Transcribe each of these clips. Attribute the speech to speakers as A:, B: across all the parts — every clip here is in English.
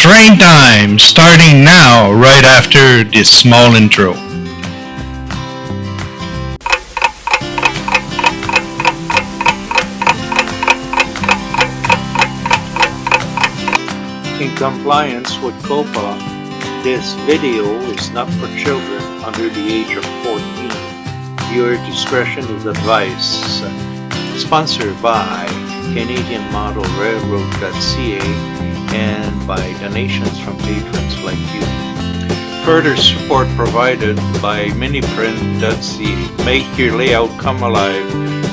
A: Train time, starting now, right after this small intro.
B: In compliance with COPA, this video is not for children under the age of 14. Viewer discretion is advised. Sponsored by Canadian Model Railroad.ca and by donations from patrons like you. Further support provided by miniprint.ca. Make your layout come alive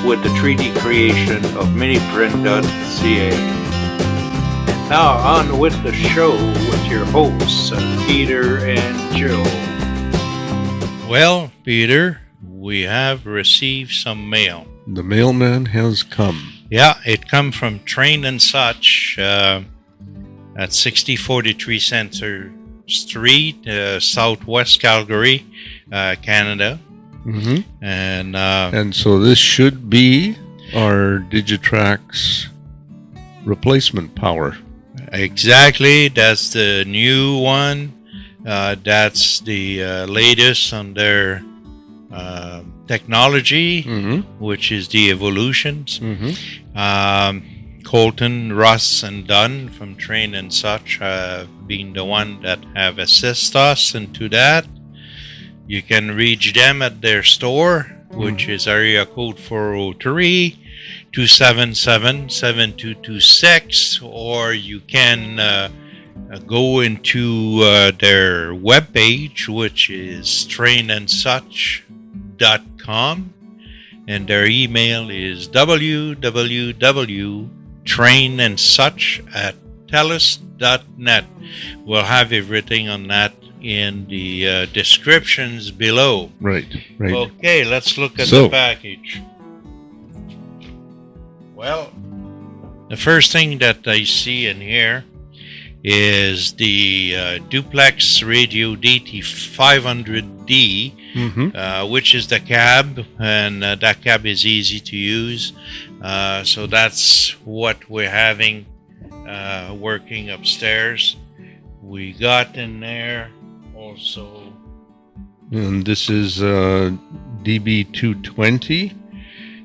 B: with the 3D creation of miniprint.ca. Now on with the show with your hosts, Peter and Joe.
A: Well, Peter, we have received some mail.
C: The mailman has come.
A: Yeah, it come from Train and Such at 6043 Center Street, Southwest Calgary, Canada.
C: Mm-hmm.
A: And
C: so this should be our Digitrax replacement power.
A: Exactly, that's the new one. That's the latest on their technology, which is the Evolutions. Colton, Russ, and Dunn from Train and Such have been the one that have assisted us into that. You can reach them at their store, which is area code 403-277-7226, or you can go into their webpage, which is trainandsuch.com, and their email is www.trainandsuch@telus.net. We'll have everything on that in the descriptions below.
C: Right.
A: Okay, let's look at the package. Well, the first thing that I see in here is the duplex radio DT500D, which is the cab, and that cab is easy to use. So that's what we're having working upstairs. We got in there also.
C: And this is DB220.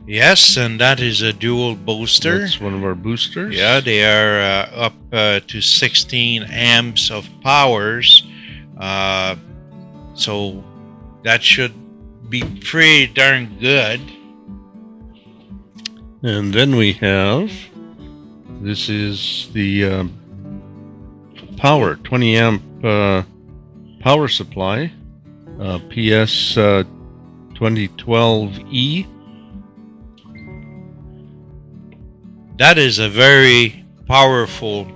A: Yes, and that is a dual booster.
C: That's one of our boosters.
A: Yeah, they are up to 16 amps of powers. So that should be pretty darn good.
C: And then we have, this is the power, 20 amp power supply, PS 2012E.
A: That is a very powerful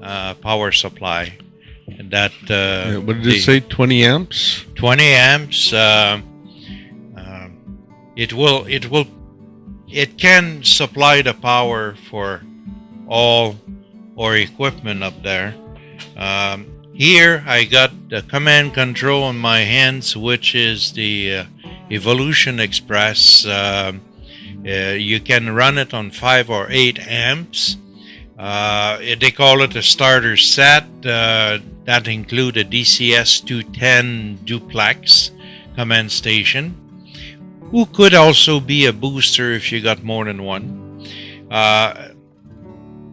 A: power supply. That
C: what did it say? 20 amps.
A: 20 amps. It can supply the power for all our equipment up there. Here I got the command control in my hands, which is the Evolution Express. You can run it on 5 or 8 amps. They call it a starter set. That include a DCS 210 duplex command station, who could also be a booster if you got more than one.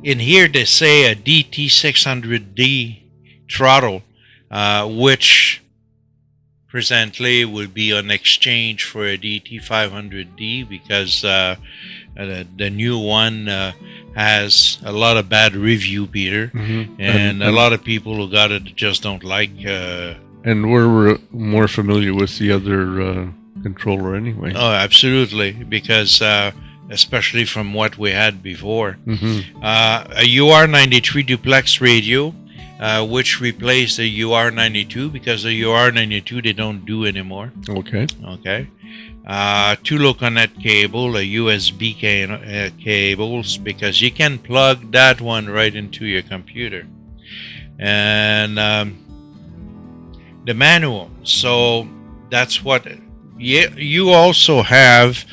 A: In here they say a DT600D throttle, which presently will be on exchange for a DT500D because the new one has a lot of bad review, Peter, and a lot of people who got it just don't like.
C: And we're more familiar with the other controller anyway.
A: Oh, absolutely, because especially from what we had before. A UR93 duplex radio, which replaced the UR92, because the UR92 they don't do anymore.
C: Okay.
A: 2 Loconet cable, a USB cables, because you can plug that one right into your computer. And the manual. So that's what you also have.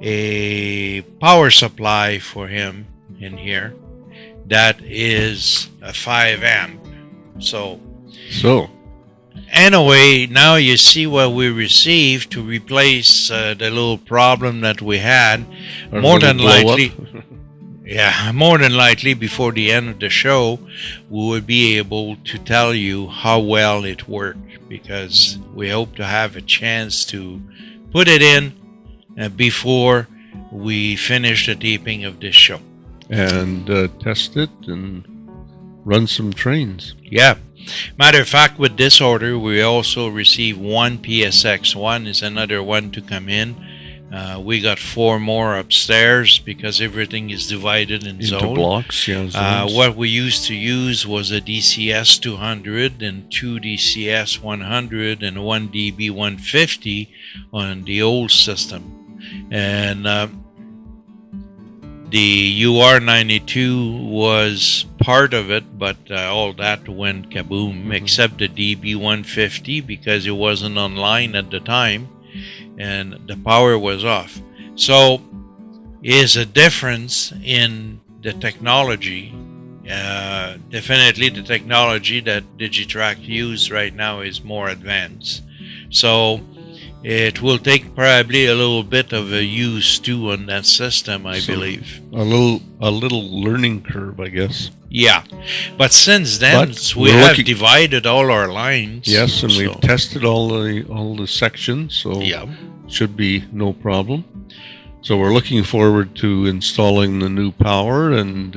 A: A power supply for him in here. that is a 5 amp. So
C: So,
A: anyway, now you see what we received to replace the little problem that we had.
C: our
A: More
C: little
A: than
C: blow up.
A: likely, yeah, more than likely before the end of the show, we will be able to tell you how well it worked, because we hope to have a chance to put it in before we finish the taping of this show.
C: And test it and run some trains.
A: Yeah. Matter of fact, with this order, we also received one PSX1, is another one to come in. We got 4 more upstairs because everything is divided in
C: Into
A: zones.
C: blocks, yeah. Zones.
A: What we used to use was a DCS 200 and 2 DCS 100 and 1 DB 150 on the old system. And the UR92 was part of it, but all that went kaboom, except the DB150 because it wasn't online at the time and the power was off. So is a difference in the technology. Definitely the technology that Digitrack use right now is more advanced. So it will take probably a little bit of a use too on that system, I believe.
C: A little learning curve, I guess.
A: Yeah, but since then
C: But
A: we
C: we're
A: have
C: looking-
A: divided all our lines.
C: Yes, and
A: so-
C: we've tested all the sections, so
A: Yeah.
C: should be no problem. So we're looking forward to installing the new power and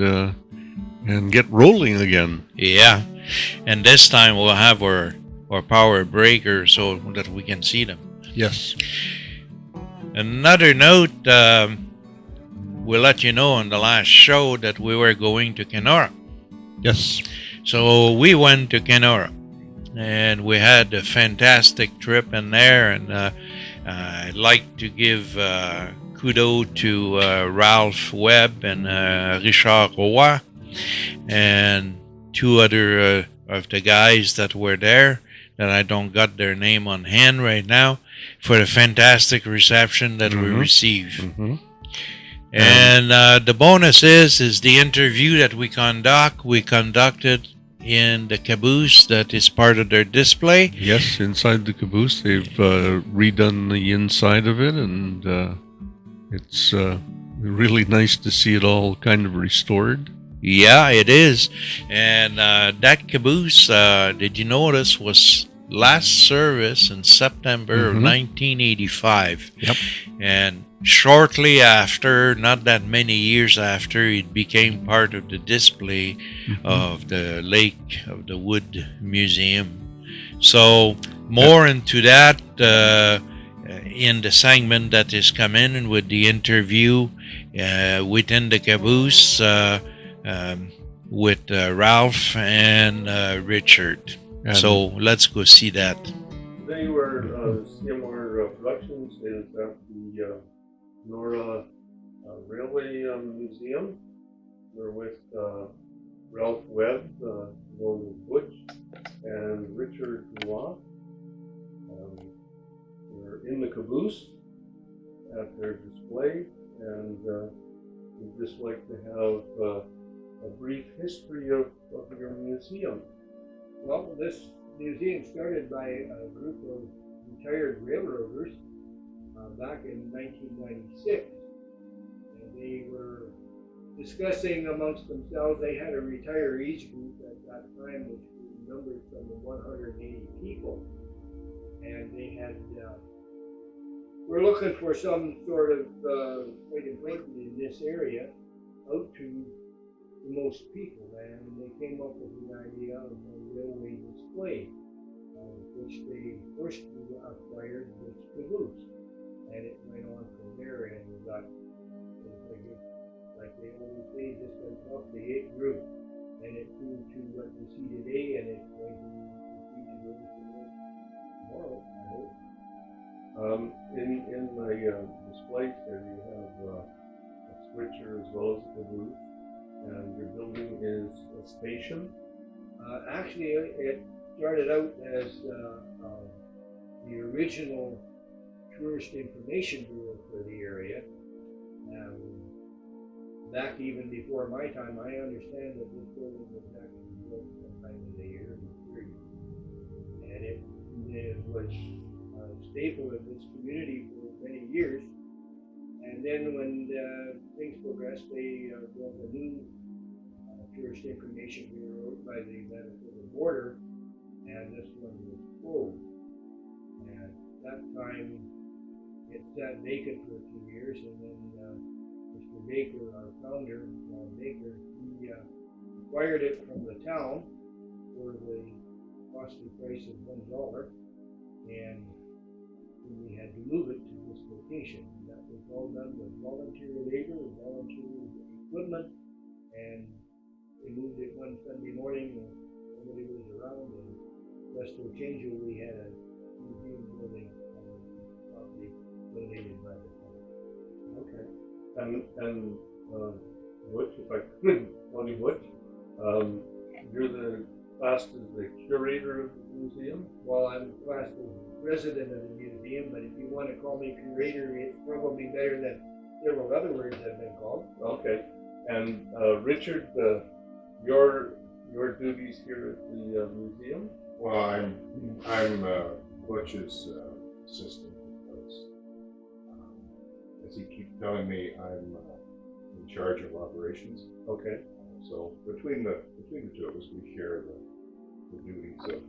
C: get rolling again.
A: Yeah, and this time we'll have our power breakers so that we can see them.
C: Yes.
A: Another note, we'll let you know on the last show that we were going to Kenora.
C: Yes.
A: So we went to Kenora and we had a fantastic trip in there. And I'd like to give kudos to Ralph Webb and Richard Roy and 2 other of the guys that were there that I don't got their name on hand right now, for the fantastic reception that we received.
C: Mm-hmm.
A: And the bonus is the interview that we conducted in the caboose that is part of their display.
C: Yes, inside the caboose, they've redone the inside of it, and it's really nice to see it all kind of restored.
A: Yeah, it is. And that caboose, did you notice, was last service in September of 1985.
C: Yep.
A: And shortly after, not that many years after, it became part of the display of the Lake of the Wood Museum. So more into that in the segment that is coming with the interview within the caboose with Ralph and Richard. So let's go see that.
D: They were similar productions is at the Nora Railway Museum. We're with Ralph Webb, known as Butch, and Richard Roy. We're in the caboose at their display, and we'd just like to have a brief history of your museum.
E: Well, this museum started by a group of retired railroaders back in 1996. And they were discussing amongst themselves. They had a retirees group at that time, which numbered some 180 people. And they had, we're looking for some sort of way to bring in this area out to the most people, and they came up with the idea of a railway display, which they first acquired this caboose, and it went on from there, and we got, like they always say, just went off the it grew, and it grew to what we see today, and it's going to be tomorrow, I hope.
D: In the displays there, you have a switcher as well as a caboose. And your building is a station?
E: Actually, it started out as the original tourist information bureau for the area. back even before my time, I understand that this building was actually built sometime in the year 30. And it was a staple in this community for many years. And then when things progressed, they built a new tourist information bureau by the Manitoba border, and this one was closed. And at that time, it sat vacant for a few years, and then Mr. Baker, our founder, John Baker, he acquired it from the town for the costly price of $1, and we had to move it to this location. And that was all done with volunteer labor and volunteer equipment, and we moved it one Sunday morning when nobody was around, and presto change, we had a museum building on the property donated by the town.
D: Okay. And Butch, if I could call you Butch, you're the classed as the curator of the museum?
E: Well, I'm classed as resident of the museum, but if you want to call me curator, it's probably better than several other words have been called.
D: Okay. And Richard, your duties here at the museum?
F: Well, I'm Butch's assistant because, as he keeps telling me, I'm in charge of operations.
D: Okay.
F: So between the two of us, we share the duties of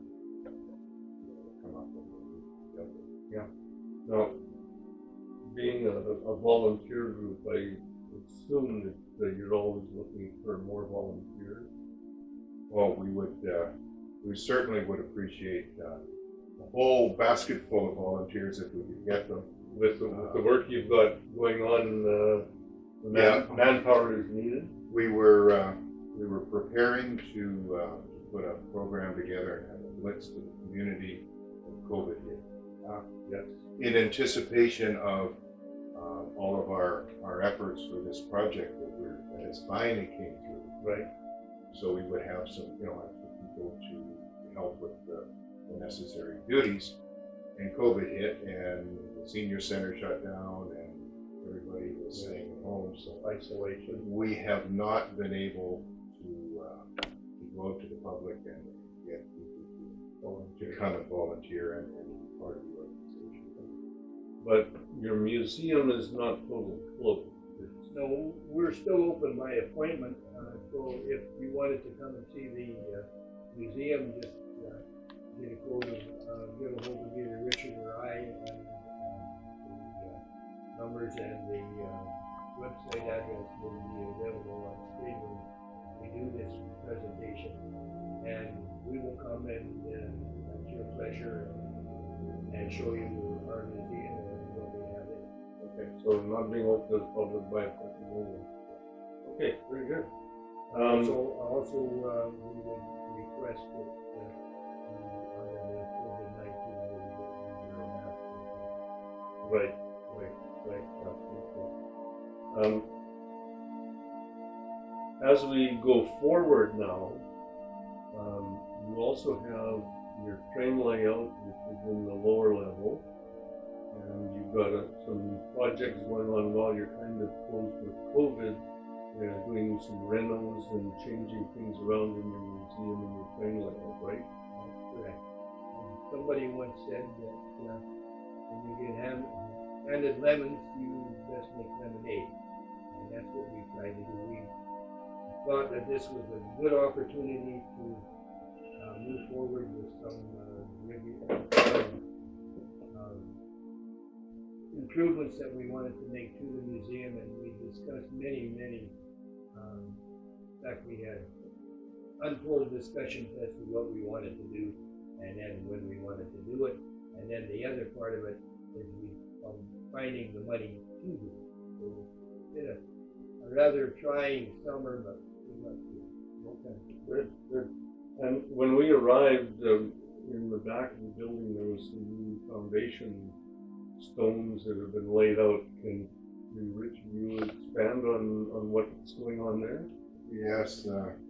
F: come up with.
D: Yeah. Now, being a volunteer group, I assume that you're always looking for more volunteers.
F: Well, we certainly would appreciate a whole basket full of volunteers if we could get them.
D: With the work you've got going on, the manpower is needed.
F: We were preparing to put a program together and have a blitz to the community when COVID hit.
D: Yes.
F: In anticipation of all of our efforts for this project that has finally came through.
D: Right.
F: So we would have some, extra people to help with the necessary duties. And COVID hit, and the senior center shut down, and everybody was staying at home. So
D: Isolation.
F: we have not been able to go out to the public and get people to come and volunteer and be part of the organization.
D: But your museum is not totally closed.
E: No, we're still open by appointment, so if you wanted to come and see the museum, just get a hold of either Richard or I, and the numbers and the website address will be available on screen when we do this presentation, and we will come and at your pleasure and show you our museum and what we have in it.
D: Okay, so not being open to the public by appointment only. Okay, very good.
E: Also, we would request that under the COVID-19
D: Right. As we go forward now, you also have your train layout, which is in the lower level, and you've got some projects going on while you're kind of closed with COVID, doing some renos and changing things around in your museum and your train layout, right?
E: Correct. Somebody once said that when you get handed lemons, you best make lemonade. And that's what we tried to do. We thought that this was a good opportunity to move forward with some improvements that we wanted to make to the museum, and we discussed many, in fact, we had untold discussions as to what we wanted to do, and then when we wanted to do it, and then the other part of it is finding the money to do it. So it's been a rather trying summer, but we got through it.
D: Okay, good. And when we arrived in the back of the building, there was some new foundation stones that have been laid out. Can Richard, you expand on what's going on there?
F: yes,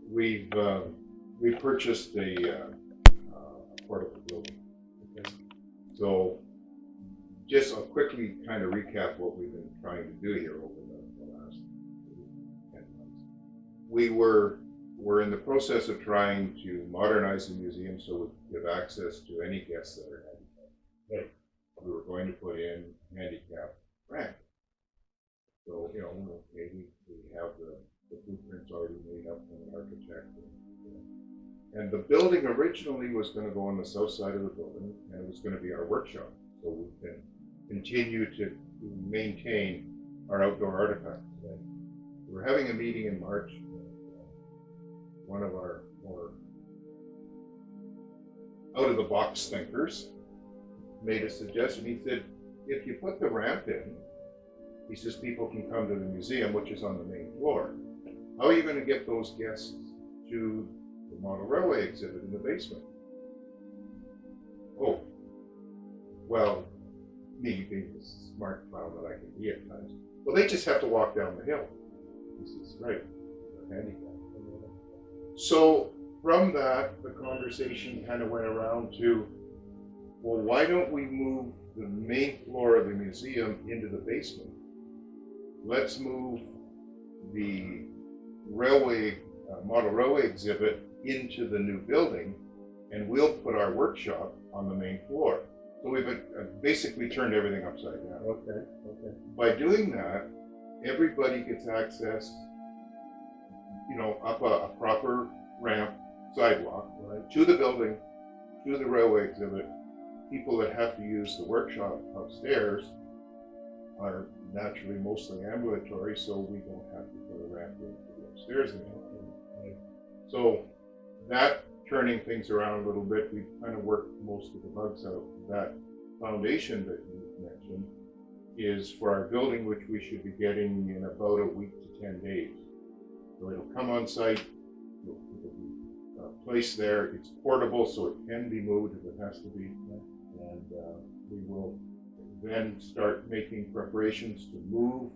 F: we purchased a part of the building.
D: Okay.
F: So just I'll quickly kind of recap what we've been trying to do here over the last 10 we're in the process of trying to modernize the museum so we give access to any guests that are handicapped.
D: Right.
F: We were going to put in handicap ramp. So, you know, okay, we have the blueprints already made up from an architect. And the building originally was going to go on the south side of the building, and it was going to be our workshop. So we can continue to maintain our outdoor artifacts. Right. We're having a meeting in March. One of our more out-of-the-box thinkers made a suggestion. He said, if you put the ramp in, he says people can come to the museum, which is on the main floor. How are you going to get those guests to the model railway exhibit in the basement? Oh, well, me being the smart clown that I can be at times. Well, they just have to walk down the hill. He says, right, they're handicapped. So from that, the conversation kind of went around to, well, why don't we move the main floor of the museum into the basement? Let's move the railway, model railway exhibit into the new building, and we'll put our workshop on the main floor. So we've basically turned everything upside down.
D: Okay.
F: By doing that, everybody gets access, you know, up a proper ramp, sidewalk, right, to the building, to the railway exhibit. People that have to use the workshop upstairs are naturally mostly ambulatory, so we don't have to put a ramp into the upstairs again. So that turning things around a little bit, we've kind of worked most of the bugs out. That foundation that you mentioned is for our building, which we should be getting in about a week to 10 days. So it'll come on site, it'll be placed there. It's portable, so it can be moved if it has to be. And we will then start making preparations to move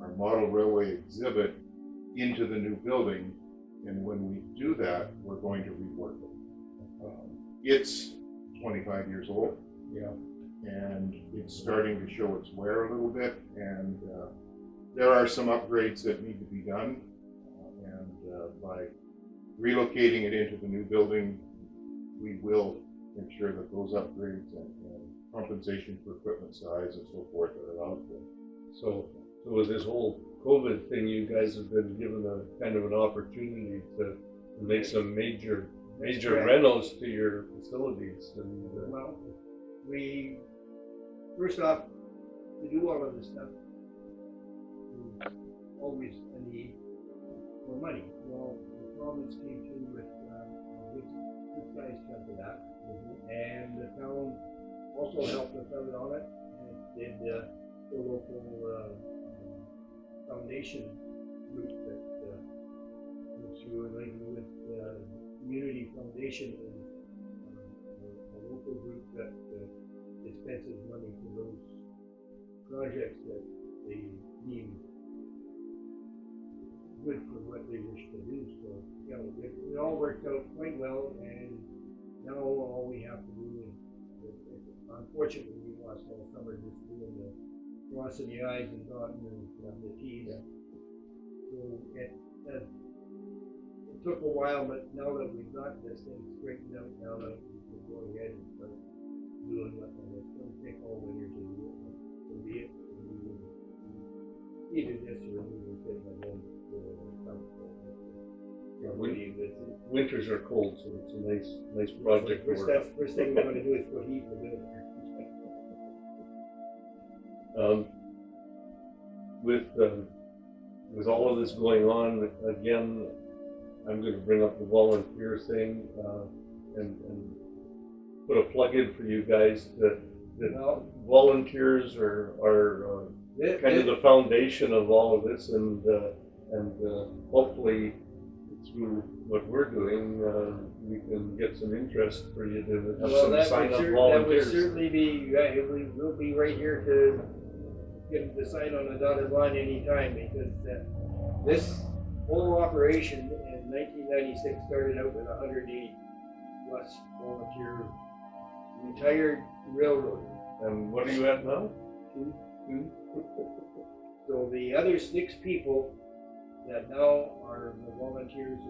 F: our model railway exhibit into the new building. And when we do that, we're going to rework it. It's 25 years old.
D: Yeah.
F: And it's starting to show its wear a little bit. And there are some upgrades that need to be done. By relocating it into the new building, we will ensure that those upgrades and compensation for equipment size and so forth are allowed for.
D: So with this whole COVID thing, you guys have been given a kind of an opportunity to make some major renos to your facilities. And
E: well, we first off, to do all of this stuff, there's always a need for money. Well, the province came through with a good size chunk of that, and the town also helped us out on it, and it did the local foundation group that went through, and like with Community Foundation, and a local group that dispenses money for those projects that they deem good for what they wish to do. So, you know, it all worked out quite well, and now all we have to do is, unfortunately, we lost all summer just doing the crossing the I's and dotting the T's. Yeah. So it took a while, but now that we've got this thing straightened out, now that we can go ahead and start doing what it's going to take all winter to do it. So be it either this or we will take my home.
D: Yeah, winters are cold, so it's a nice project.
E: First thing we're going to do is put heat in the building.
D: With all of this going on, again, I'm going to bring up the volunteer thing and put a plug in for you guys that volunteers are kind of the foundation of all of this, and hopefully through what we're doing, we can get some interest for you to have some sign-up volunteers.
E: That would certainly be, we'll be right here to get them to sign on the dotted line anytime, because this whole operation in 1996 started out with 180 plus volunteer retired railroaders.
D: And what are you at now?
E: Two. So the other 6 people that now are the volunteers of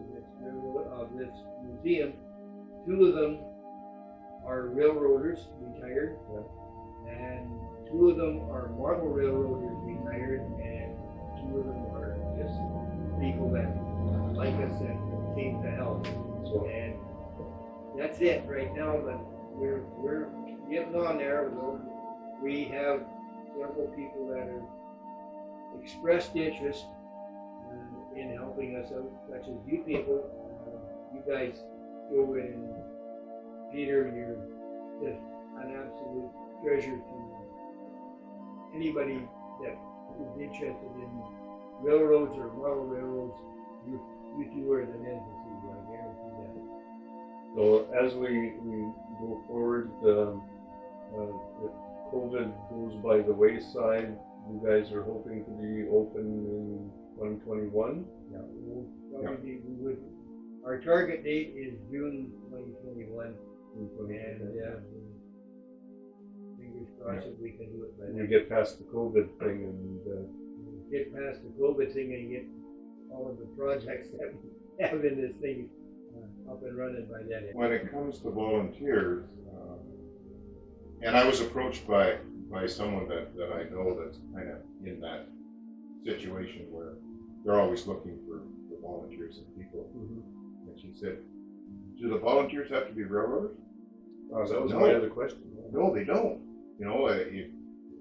E: this museum. 2 of them are railroaders, retired, and 2 of them are model railroaders, retired, and 2 of them are just people that like us and came to help. And that's it right now, but we're getting on there. We have several people that have expressed interest in helping us out, such as you people. You guys, Joe and Peter, you're just an absolute treasure to anybody that is interested in railroads or model railroads. You 2 are the men to see, I guarantee that.
D: So as we go forward, if COVID goes by the wayside, you guys are hoping to be open in 2021?
E: Yeah, we'll probably our target date is June 2021, and fingers crossed that we can do it by then.
D: We get past the COVID thing and
E: get past the COVID thing and get all of the projects that we have in this thing up and running by then.
F: When it comes to volunteers, and I was approached by someone that I know that's kind of in that situation where they're always looking for volunteers and people. And she said, do the volunteers have to be railroaders?
D: that was
F: No.
D: my other question.
F: No, they don't. You know, if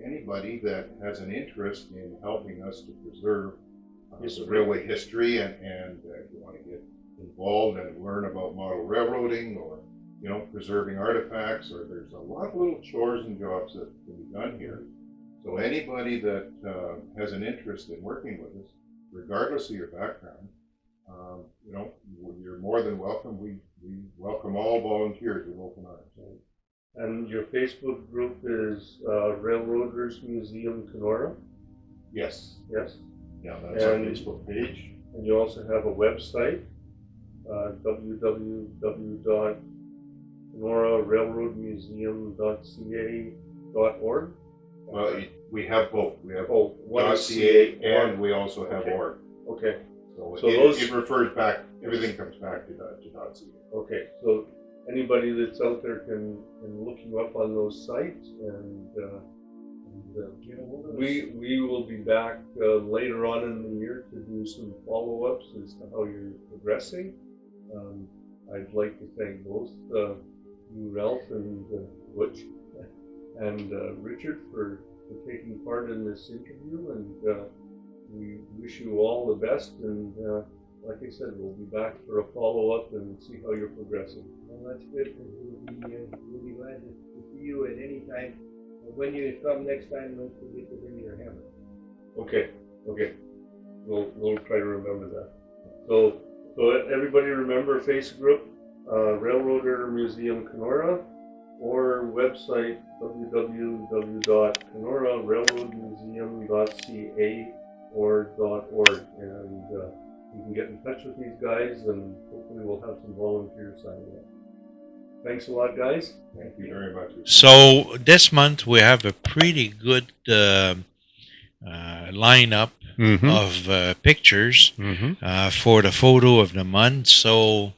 F: anybody that has an interest in helping us to preserve the railway history and if you want to get involved and learn about model railroading or, you know, preserving artifacts, or there's a lot of little chores and jobs that can be done here. So anybody that has an interest in working with us, regardless of your background, you know, you're more than welcome. We welcome all volunteers with open arms.
D: And your Facebook group is Railroaders Museum Kenora?
F: Yes.
D: Yes.
F: Yeah, that's our Facebook page.
D: And you also have a website, www.kenoraRailroadmuseum.ca.org.
F: Well, we have both. We have
D: one
F: .ca and we also have .org.
D: Okay.
F: So
D: those,
F: it refers back. Everything comes back to .ca.
D: Okay. So anybody that's out there can look you up on those sites, and we will be back later on in the year to do some follow-ups as to how you're progressing. I'd like to thank both you, Ralph, and Butch, and Richard for taking part in this interview, and we wish you all the best, and like I said, we'll be back for a follow-up and see how you're progressing.
E: Well, that's good, because we'll be glad to see you at any time. When you come next time, don't forget to bring your hammer.
D: Okay. We'll try to remember that. So everybody remember Facebook, Railroader Museum Kenora, or website www.KenoraRailroadmuseum.ca or .org, and you can get in touch with these guys, and hopefully we'll have some volunteers signing up. Thanks a lot, guys.
F: Thank you very much.
A: So this month we have a pretty good lineup of pictures for the photo of the month. So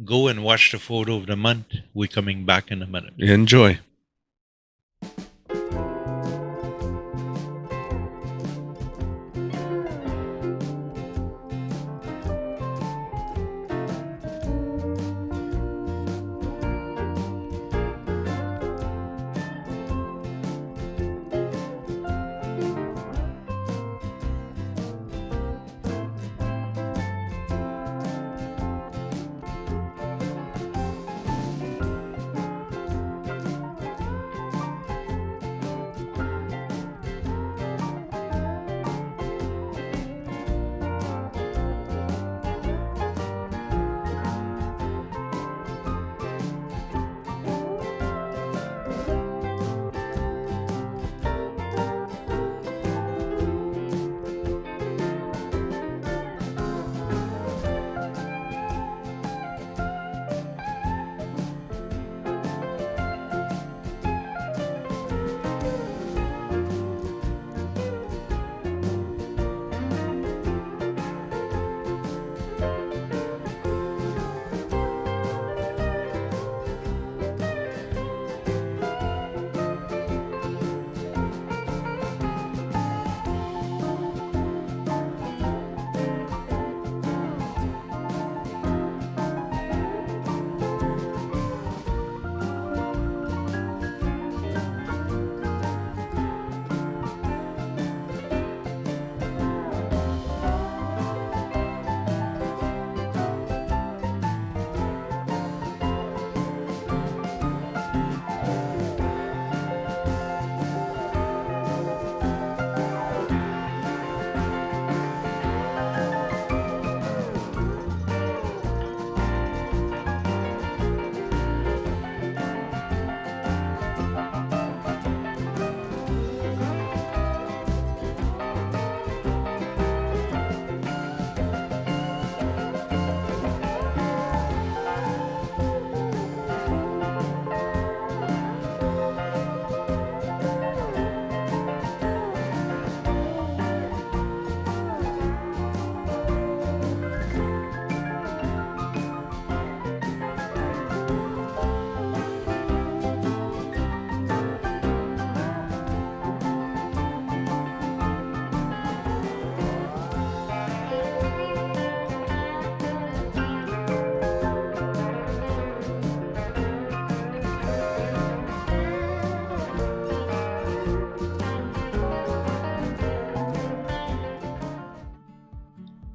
A: go and watch the photo of the month. We're coming back in a minute.
C: Enjoy.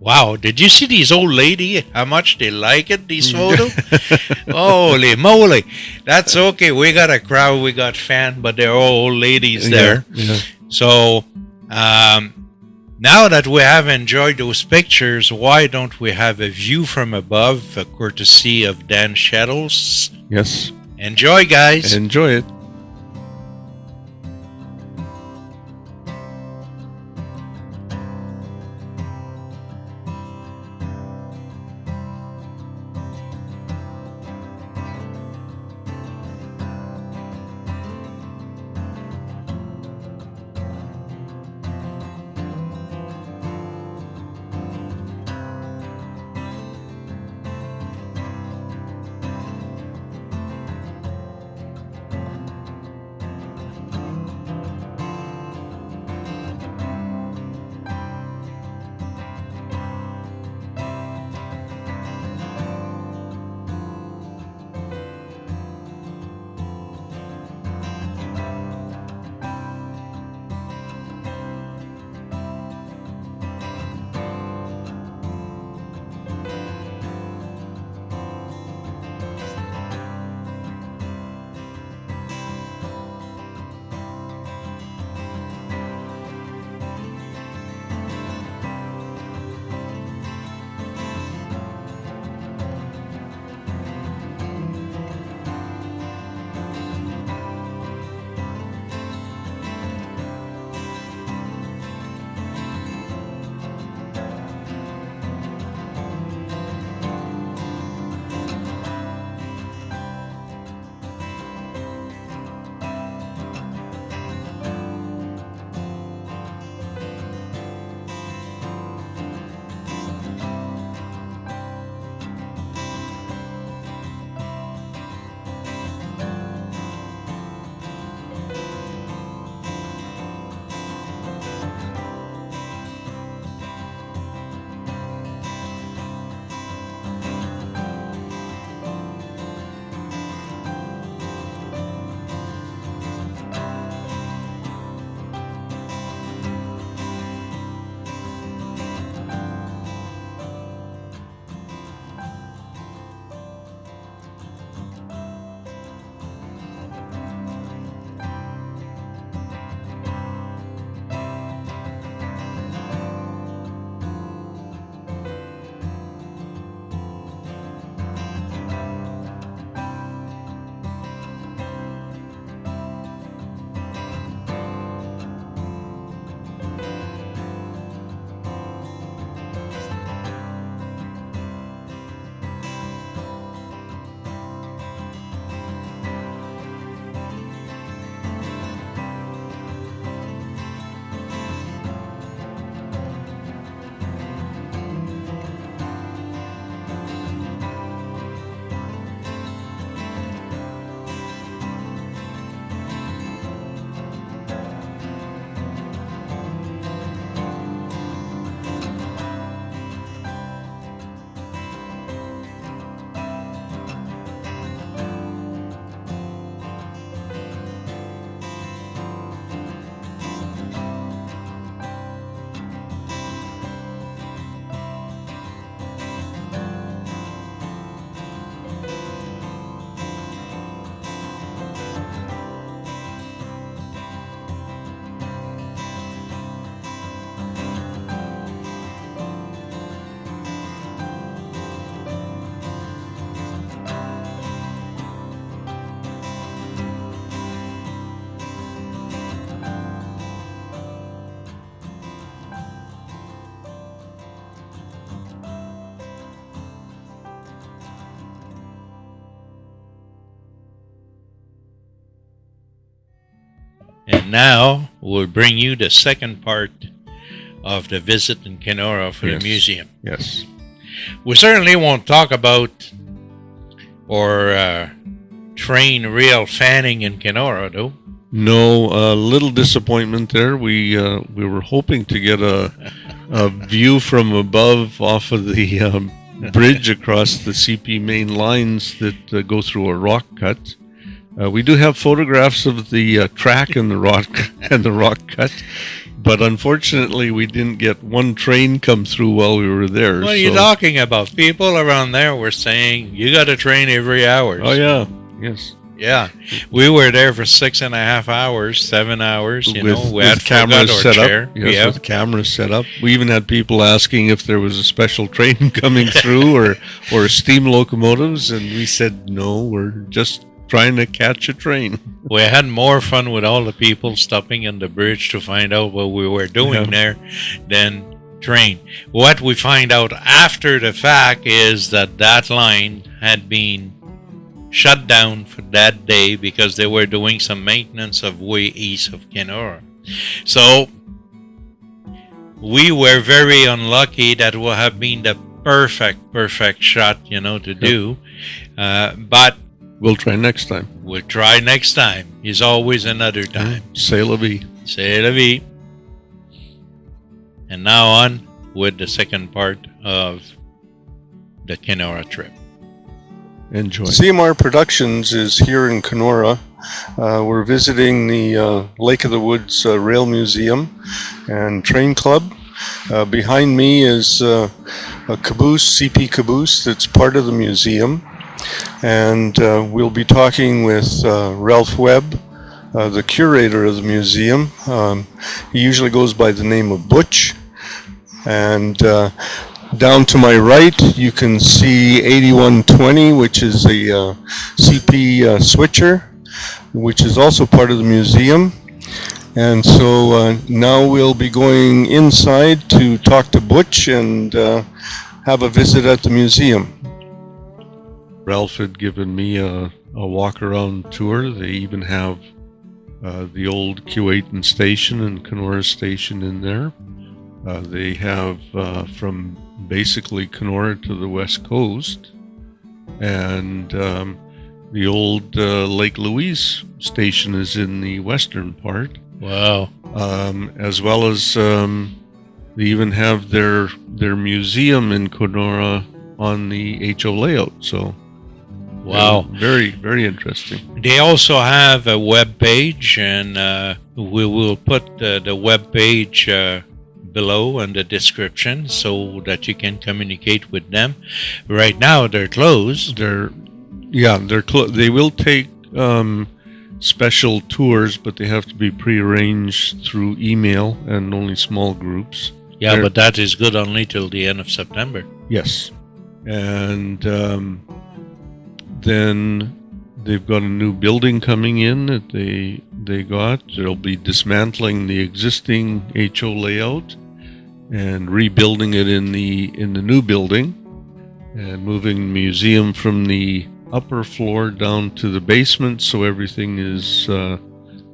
A: Wow, did you see these old lady? How much they like it, these photos? Holy moly. That's okay. We got a crowd, we got fans, but they're all old ladies there.
C: Yeah.
A: So, now that we have enjoyed those pictures, why don't we have a view from above, courtesy of Dan Shettles?
C: Yes.
A: Enjoy, guys.
C: Enjoy it.
A: And now we'll bring you the second part of the visit in Kenora for the
C: Yes.
A: museum.
C: Yes.
A: We certainly won't talk about or train real fanning in Kenora, though.
C: No, a little disappointment there. We were hoping to get a view from above off of the bridge across the CP main lines that go through a rock cut. We do have photographs of the track and the rock cut, But unfortunately, we didn't get one train come through while we were there.
A: What are you talking about? People around there were saying, you got a train every hour.
C: Oh, yeah. Yes.
A: Yeah. We were there for 6.5 hours, 7 hours. You know, we had
C: cameras set
A: chair.
C: up. Yes, with cameras set up. We even had people asking if there was a special train coming through or steam locomotives. And we said, no, we're just trying to catch a train.
A: We had more fun with all the people stopping on the bridge to find out what we were doing there than train. What we find out after the fact is that line had been shut down for that day because they were doing some maintenance of way east of Kenora. So we were very unlucky. That would have been the perfect shot, you know, to do. But
C: we'll try next time.
A: We'll try next time. There's always another time.
C: C'est la vie.
A: C'est la vie. And now on with the second part of the Kenora trip.
C: Enjoy.
G: CMR Productions is here in Kenora. We're visiting the Lake of the Woods Rail Museum and Train Club. Behind me is a caboose, CP caboose, that's part of the museum. And we'll be talking with Ralph Webb, the curator of the museum. He usually goes by the name of Butch. And down to my right, you can see 8120, which is a CP switcher, which is also part of the museum. And so now we'll be going inside to talk to Butch and have a visit at the museum.
C: Ralph had given me a walk-around tour. They even have the old Keewatin station and Kenora station in there. They have from basically Kenora to the west coast, and the old Lake Louise station is in the western part.
A: Wow.
C: As well as they even have their museum in Kenora on the HO layout. So,
A: wow,
C: very, very interesting.
A: They also have a web page, and we will put the web page below in the description so that you can communicate with them. Right now, they're closed.
C: They're closed. They will take special tours, but they have to be prearranged through email and only small groups.
A: Yeah, but that is good only till the end of September.
C: Yes. And then they've got a new building coming in that they got. They'll be dismantling the existing HO layout and rebuilding it in the new building, and moving the museum from the upper floor down to the basement so everything is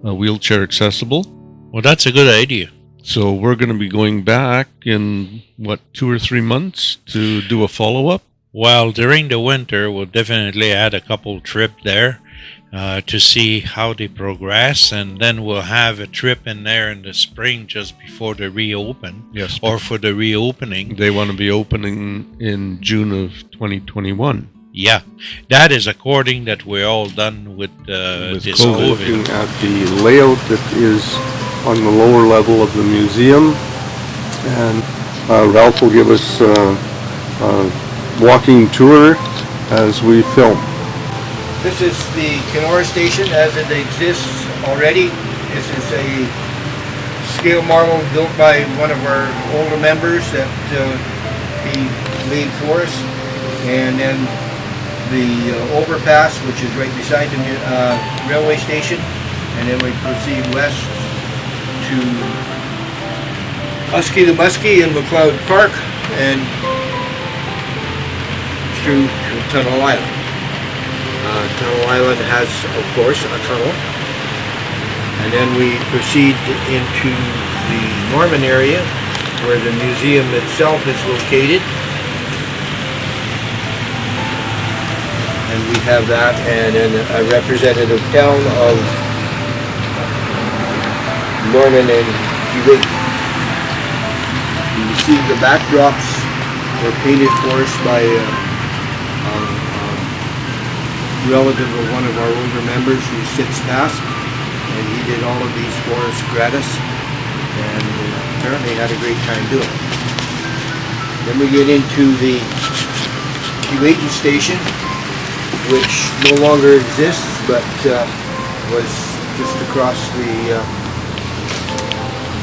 C: wheelchair accessible.
A: Well, that's a good idea.
C: So we're going to be going back in, 2 or 3 months to do a follow-up?
A: Well, during the winter, we'll definitely add a couple trip there to see how they progress, and then we'll have a trip in there in the spring just before they reopen.
C: Yes.
A: Or for the reopening.
C: They want to be opening in June of 2021.
A: Yeah, that is according that we're all done with this
G: COVID.
A: COVID.
G: Looking at the layout that is on the lower level of the museum, and Ralph will give us a walking tour as we film.
E: This is the Kenora station as it exists already. This is a scale model built by one of our older members that he made for us. And then the overpass, which is right beside the railway station. And then we proceed west to Husky to Muskie in McLeod Park and through Tunnel Island. Tunnel Island has, of course, a tunnel. And then we proceed into the Norman area where the museum itself is located. And we have that, and then a representative town of Norman and Keewatin. You see the backdrops were painted for us by relative of one of our older members who sits past, and he did all of these for us gratis, and apparently had a great time doing it. Then we get into the Keewatin Station, which no longer exists, but was just across the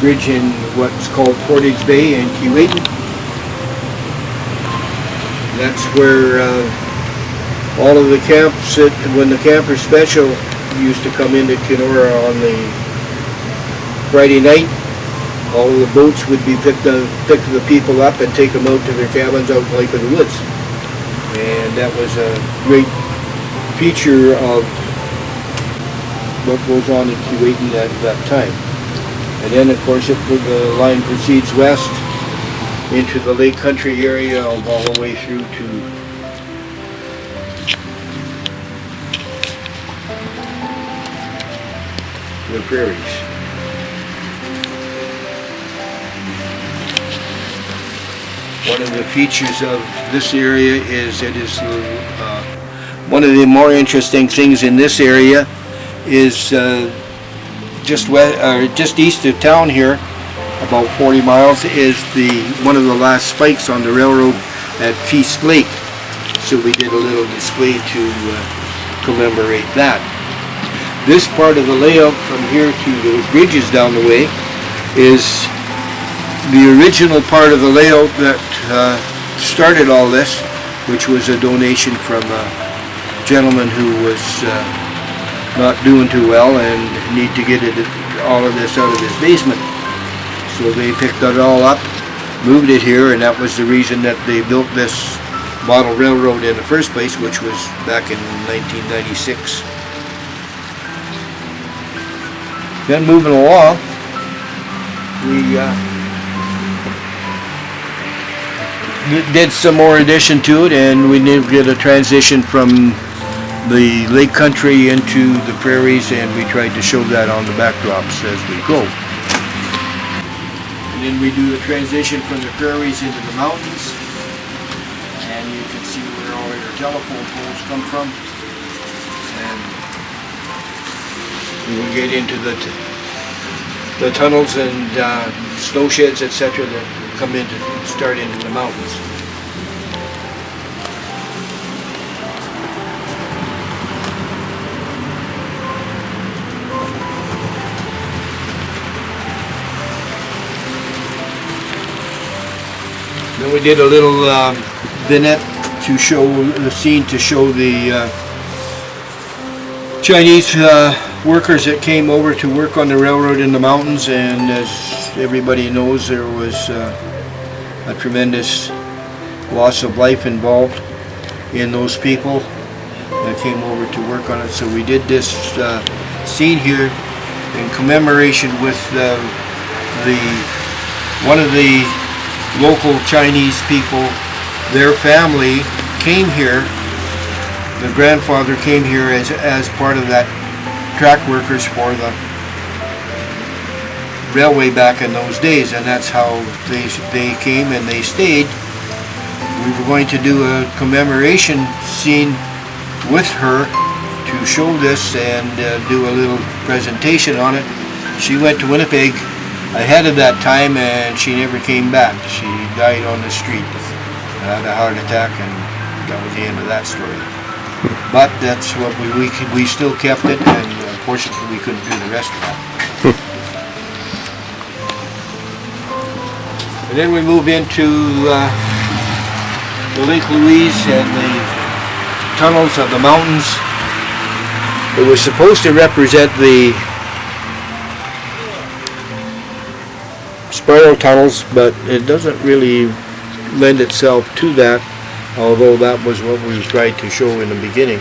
E: bridge in what's called Portage Bay in Keewatin. That's where all of the camps, when the Camper Special used to come into Kenora on the Friday night, all of the boats would be pick the people up and take them out to their cabins out in Lake of the Woods. And that was a great feature of what goes on in Keewatin at that time. And then of course the line proceeds west into the Lake Country area all the way through to the prairies. One of the features of this area is it is one of the more interesting things in this area is just east of town here, about 40 miles, is one of the last spikes on the railroad at Feast Lake. So we did a little display to commemorate that. This part of the layout from here to the bridges down the way is the original part of the layout that started all this, which was a donation from a gentleman who was not doing too well and need to get all of this out of his basement. So they picked it all up, moved it here, and that was the reason that they built this model railroad in the first place, which was back in 1996. Then moving along, we did some more addition to it, and we did a transition from the lake country into the prairies, and we tried to show that on the backdrops as we go. And then we do the transition from the prairies into the mountains, and you can see where all your telephone poles come from. And we will get into the tunnels and snow sheds, etc., that come start into the mountains. Then we did a little vignette to show the scene, to show the Chinese workers that came over to work on the railroad in the mountains, and as everybody knows, there was a tremendous loss of life involved in those people that came over to work on it. So we did this scene here in commemoration with one of the local Chinese people. Their family came here. The grandfather came here as part of that track workers for the railway back in those days, and that's how they came and they stayed. We were going to do a commemoration scene with her to show this and do a little presentation on it. She went to Winnipeg ahead of that time, and she never came back. She died on the street, had a heart attack, and that was the end of that story. But that's what we still kept it, and unfortunately we couldn't do the rest of that. And then we move into the Lake Louise and the tunnels of the mountains. It was supposed to represent the spiral tunnels, but it doesn't really lend itself to that, although that was what we tried to show in the beginning.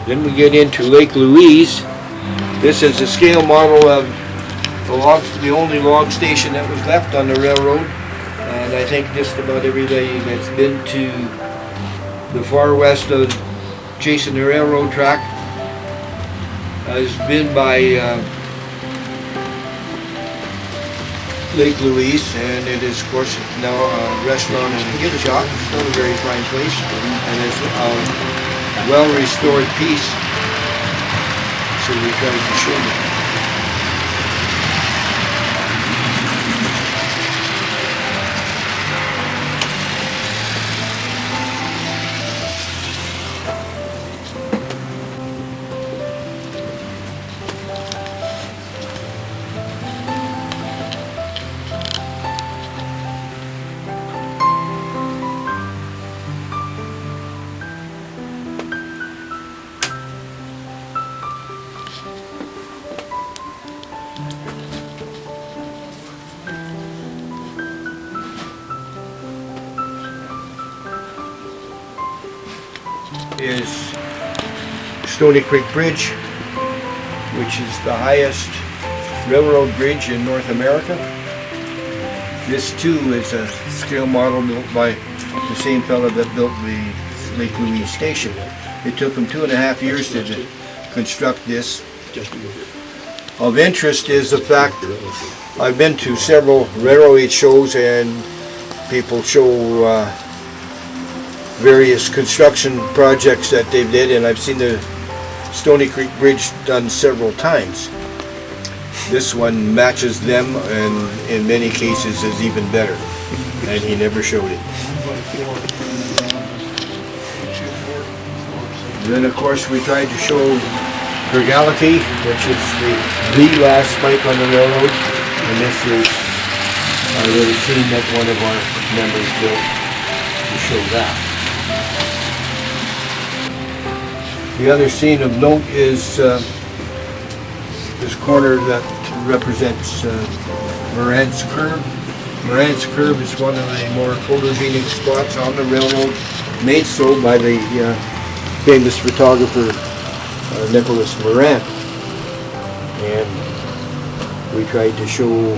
E: Then we get into Lake Louise. This is a scale model of the only log station that was left on the railroad, and I think just about everybody that's been to the far west of chasing the railroad track has been by Lake Louise, and it is, of course, now a restaurant and gift shop. Still a very fine place, and it's a well-restored piece. So we tried to show you. Is Stony Creek Bridge, which is the highest railroad bridge in North America. This too is a scale model built by the same fellow that built the Lake Louise station. It took him 2.5 years to construct this. Of interest is the fact I've been to several railroad shows and people show various construction projects that they did, and I've seen the Stony Creek Bridge done several times. This one matches them, and in many cases is even better, and he never showed it. Then of course we tried to show Frugality, which is the last spike on the railroad, and this is a little scene that one of our members built to show that. The other scene of note is this corner that represents Morant's Curve. Morant's Curve is one of the more photogenic spots on the railroad, made so by the famous photographer Nicholas Morant. And we tried to show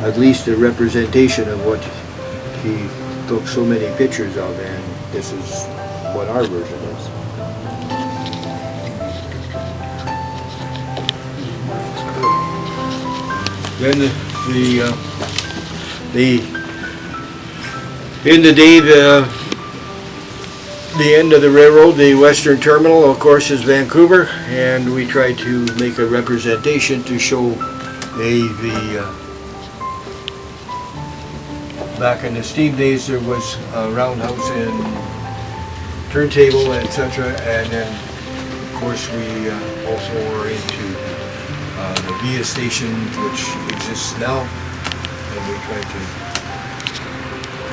E: at least a representation of what he took so many pictures of, and this is what our version is. Then in the day, the end of the railroad, the western terminal, of course, is Vancouver, and we tried to make a representation to show back in the steam days there was a roundhouse and turntable, etc., and then of course we also were into the Via station, which exists now, and we tried to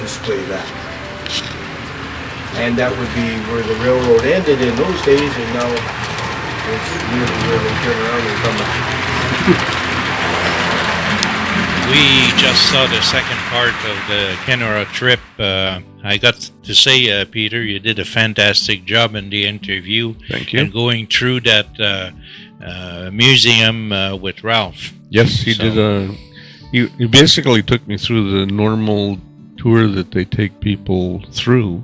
E: display that. And that would be where the railroad ended in those days, and now it's really where they turn around and come back.
A: We just saw the second part of the Kenora trip. I got to say, Peter, you did a fantastic job in the interview.
C: Thank you.
A: And going through that museum with Ralph.
C: Yes, he did. He basically took me through the normal tour that they take people through,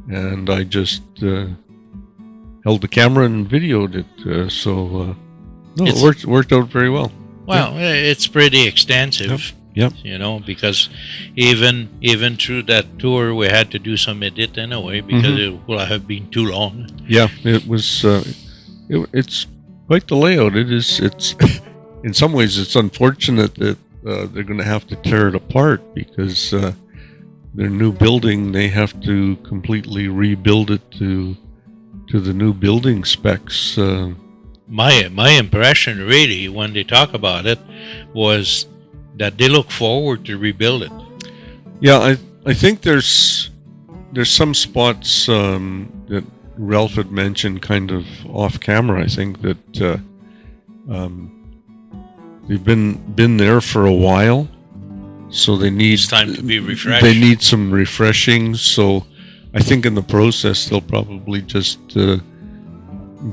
C: and I just held the camera and videoed it. It worked out very well.
A: Well, it's pretty extensive.
C: Yep.
A: You know, because even through that tour, we had to do some edit anyway because it would have been too long.
C: Yeah, it was. It's quite the layout. It's in some ways it's unfortunate that they're going to have to tear it apart because their new building, they have to completely rebuild it to the new building specs.
A: My impression, really, when they talk about it, was that they look forward to rebuild it.
C: Yeah, I think there's some spots that Ralph had mentioned kind of off camera. I think that they've been there for a while, so they need
A: It's time to be refreshed.
C: They need some refreshing. So I think in the process they'll probably just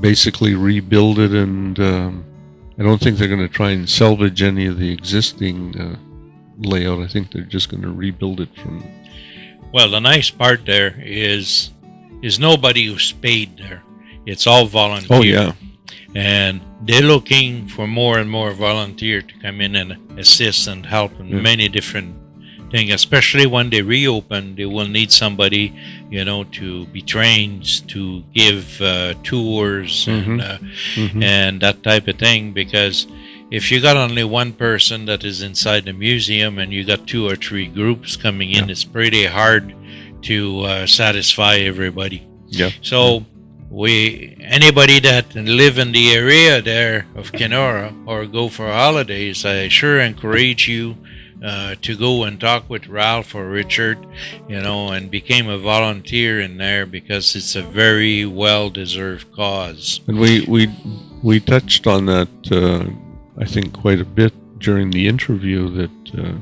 C: basically rebuild it, and I don't think they're going to try and salvage any of the existing layout. I think they're just going to rebuild it from.
A: Well, the nice part there is nobody who's paid there. It's all volunteer.
C: Oh yeah.
A: And they're looking for more and more volunteers to come in and assist and help in
C: Yeah.
A: many different things. Especially when they reopen, they will need somebody, to be trained to give tours and that type of thing. Because if you got only one person that is inside the museum and you got 2 or 3 groups coming in, it's pretty hard to satisfy everybody.
C: Yeah.
A: So anybody that live in the area there of Kenora or go for holidays, I sure encourage you to go and talk with Ralph or Richard, and became a volunteer in there, because it's a very well-deserved cause.
C: And we touched on that, I think, quite a bit during the interview, that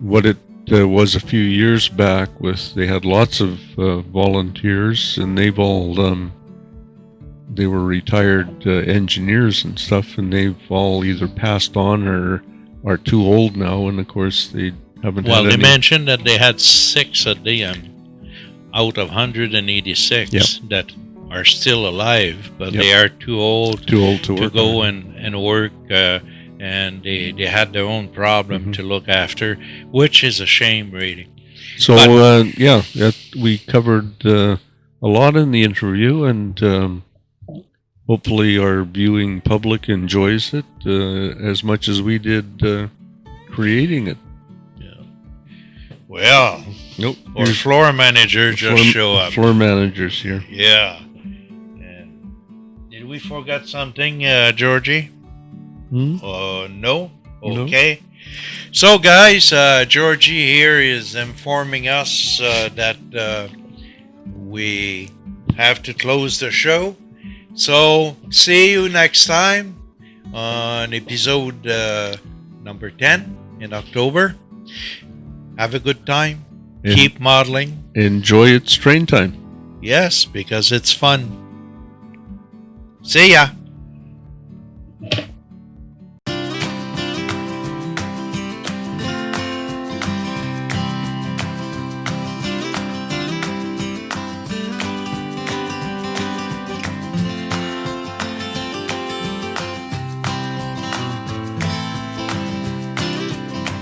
C: what it was a few years back with, they had lots of volunteers, and they've all they were retired engineers and stuff, and they've all either passed on or are too old now, and of course they haven't
A: Well,
C: had
A: they
C: any.
A: mentioned that they had 6 at the end out of 186 that are still alive, but they are too old
C: to work
A: go and work, and they had their own problem to look after, which is a shame, really.
C: So we covered a lot in the interview, and hopefully our viewing public enjoys it as much as we did creating it.
A: Well,
C: Nope.
A: our floor manager just show up.
C: Floor managers here.
A: Yeah. And did we forget something, Georgie? No?
C: No.
A: Okay. So, guys, Georgie here is informing us that we have to close the show. So, see you next time on episode number 10 in October. Have a good time.
C: And
A: Keep modeling.
C: enjoy its train time.
A: Yes, because it's fun. See ya.